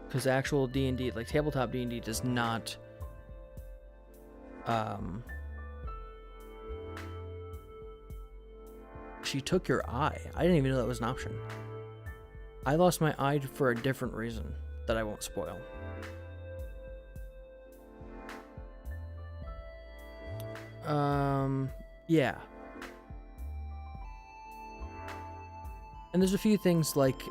Because actual D&D, like tabletop D&D, does not... She took your eye. I didn't even know that was an option. I lost my eye for a different reason that I won't spoil. Yeah. And there's a few things like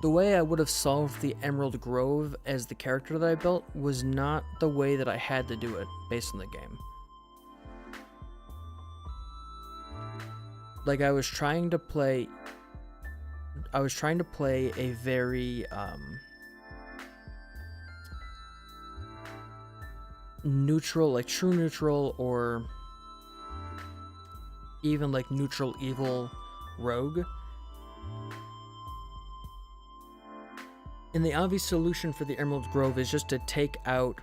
the way I would have solved the Emerald Grove as the character that I built was not the way that I had to do it based on the game. Like I was trying to play a very neutral, like true neutral, or even like neutral evil rogue. And the obvious solution for the Emerald Grove is just to take out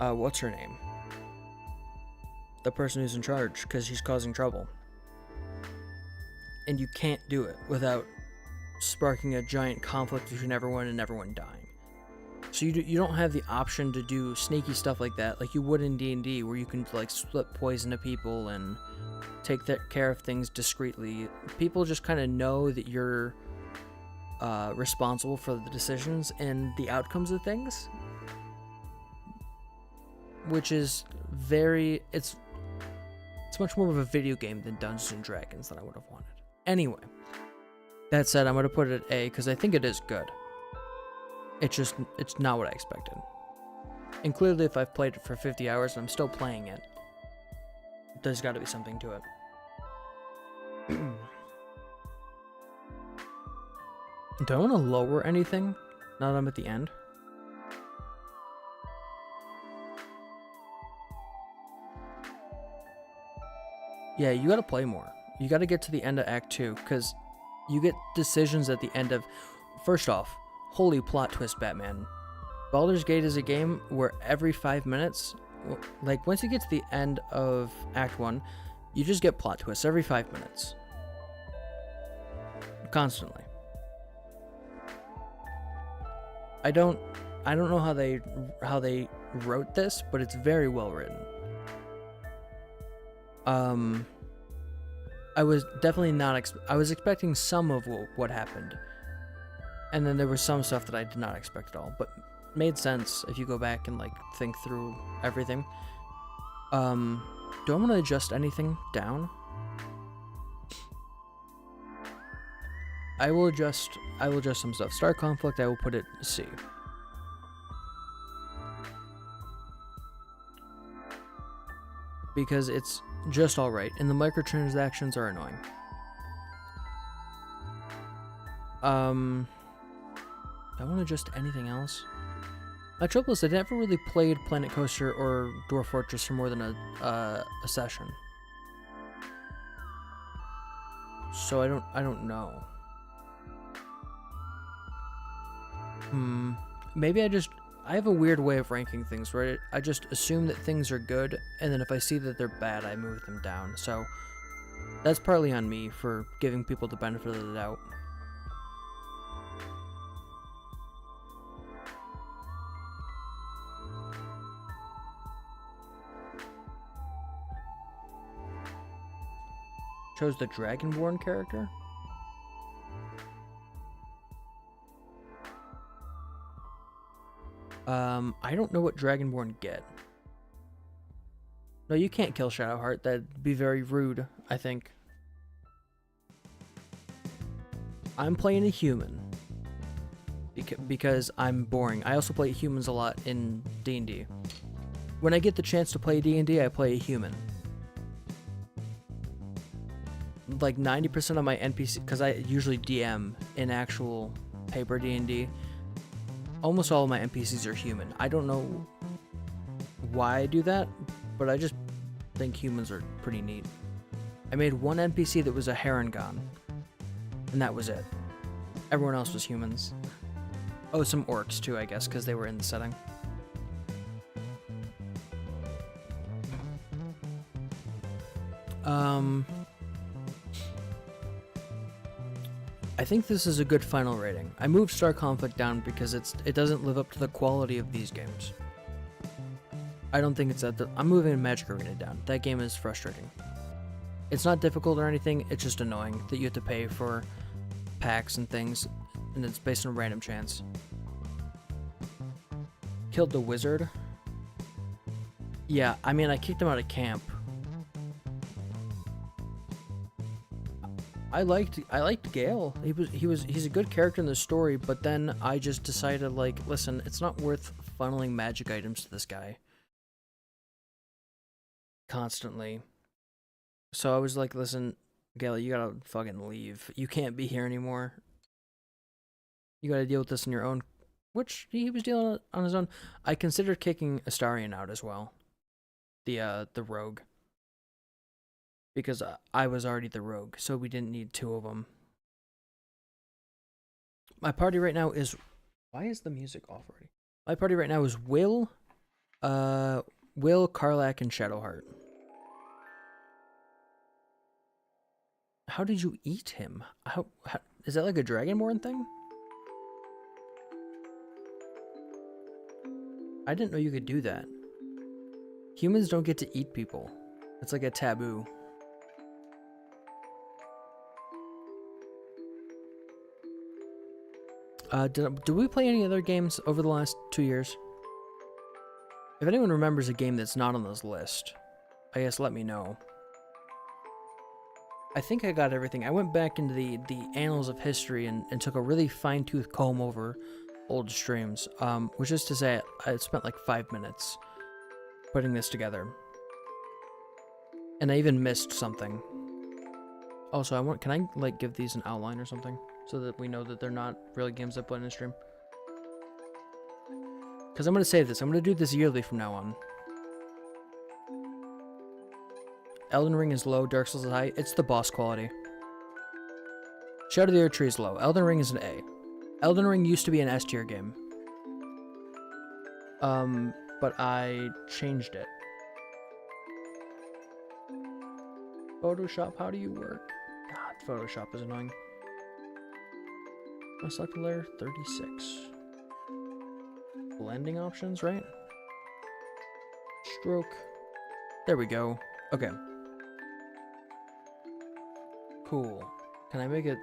what's her name? The person who's in charge, because she's causing trouble. And you can't do it without sparking a giant conflict between everyone and everyone dying. So you don't have the option to do sneaky stuff like that, like you would in D&D, where you can like split poison to people and take care of things discreetly. People just kind of know that you're responsible for the decisions and the outcomes of things, which is it's much more of a video game than Dungeons and Dragons than I would have wanted. Anyway, that said, I'm going to put it at A because I think it is good. It's not what I expected. And clearly, if I've played it for 50 hours and I'm still playing it, there's got to be something to it. Do I want to lower anything now that I'm at the end? Yeah, you gotta play more. You gotta get to the end of Act 2, because you get decisions at the end of... First off, holy plot twist, Batman. Baldur's Gate is a game where every 5 minutes, like once you get to the end of Act 1, you just get plot twists every 5 minutes. Constantly. I don't know how they wrote this, but it's very well written. I was definitely not I was expecting some of what happened. And then there was some stuff that I did not expect at all, but made sense if you go back and like think through everything. Do I want to adjust anything down? I will adjust some stuff. Star Conflict, I will put it C. Because it's just alright, and the microtransactions are annoying. I want to adjust anything else. My trouble is I never really played Planet Coaster or Dwarf Fortress for more than a session. So I don't know. Maybe I have a weird way of ranking things, right? I just assume that things are good, and then if I see that they're bad, I move them down. So that's partly on me for giving people the benefit of the doubt. Chose the Dragonborn character? I don't know what Dragonborn get. No, you can't kill Shadowheart. That'd be very rude, I think. I'm playing a human. Because I'm boring. I also play humans a lot in D&D. When I get the chance to play D&D, I play a human. Like 90% of my NPC, because I usually DM in actual paper D&D, almost all of my NPCs are human. I don't know why I do that, but I just think humans are pretty neat. I made one NPC that was a Harengon, and that was it. Everyone else was humans. Oh, some orcs too, I guess, because they were in the setting. I think this is a good final rating. I moved Star Conflict down because it doesn't live up to the quality of these games. I don't think it's I'm moving Magic Arena down. That game is frustrating. It's not difficult or anything, it's just annoying that you have to pay for packs and things, and it's based on random chance. Killed the wizard. Yeah, I mean, I kicked him out of camp. I liked Gale. He's a good character in the story, but then I just decided, like, listen, it's not worth funneling magic items to this guy constantly. So I was like, listen, Gale, you gotta fucking leave. You can't be here anymore. You gotta deal with this on your own. Which he was dealing on his own. I considered kicking Astarion out as well. The rogue. Because I was already the rogue, so we didn't need two of them. My party right now is... Why is the music off already? My party right now is Will, Karlach, and Shadowheart. How did you eat him? How is that like a Dragonborn thing? I didn't know you could do that. Humans don't get to eat people. It's like a taboo. Did we play any other games over the last 2 years? If anyone remembers a game that's not on this list, I guess let me know. I think I got everything. I went back into the annals of history and took a really fine-tooth comb over old streams, which is to say I spent like 5 minutes putting this together. And I even missed something. Also, can I like give these an outline or something? So that we know that they're not really games I play in the stream. Because I'm going to save this. I'm going to do this yearly from now on. Elden Ring is low, Dark Souls is high. It's the boss quality. Shadow of the Erdtree is low. Elden Ring is an A. Elden Ring used to be an S tier game. But I changed it. Photoshop, how do you work? God, Photoshop is annoying. I select a layer 36. Blending options, right? Stroke. There we go. Okay. Cool. Can I make it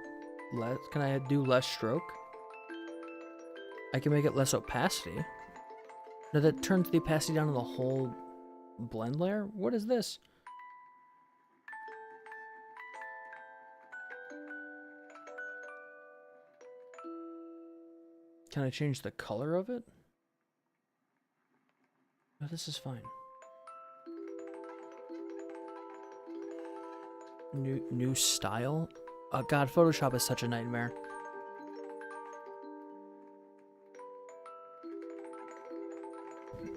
less? Can I do less stroke? I can make it less opacity. No, that turns the opacity down to the whole blend layer? What is this? Can I change the color of it? No, this is fine. New style? Oh god, Photoshop is such a nightmare.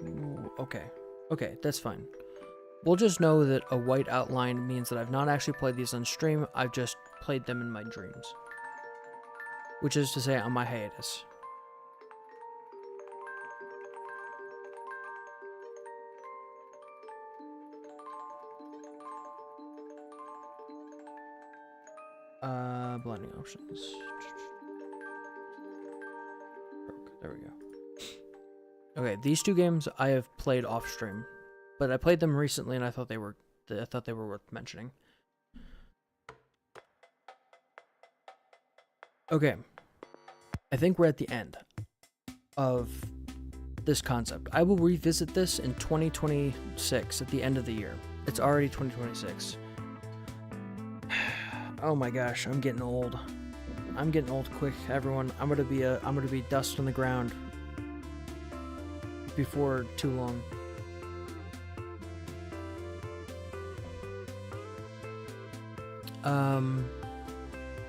Ooh, okay. Okay, that's fine. We'll just know that a white outline means that I've not actually played these on stream, I've just played them in my dreams. Which is to say, on my hiatus. Blending options. There we go. Okay, these two games I have played off stream, but I played them recently and I thought they were worth mentioning. Okay, I think we're at the end of this concept. I will revisit this in 2026 at the end of the year. It's already 2026. Oh my gosh, I'm getting old. I'm getting old quick, everyone. I'm gonna be dust on the ground before too long.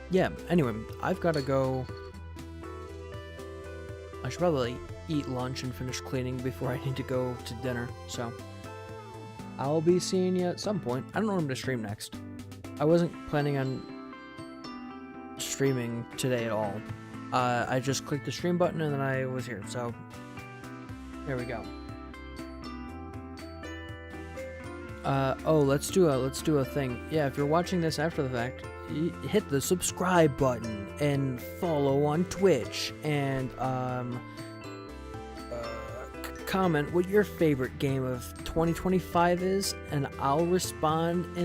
Yeah, anyway, I've gotta go. I should probably eat lunch and finish cleaning before I need to go to dinner, so I'll be seeing you at some point. I don't know when I'm gonna stream next. I wasn't planning on streaming today at all. I just clicked the stream button and then I was here, so there we go. Oh, let's do a thing. Yeah, if you're watching this after the fact, hit the subscribe button and follow on Twitch and comment what your favorite game of 2025 is, and I'll respond in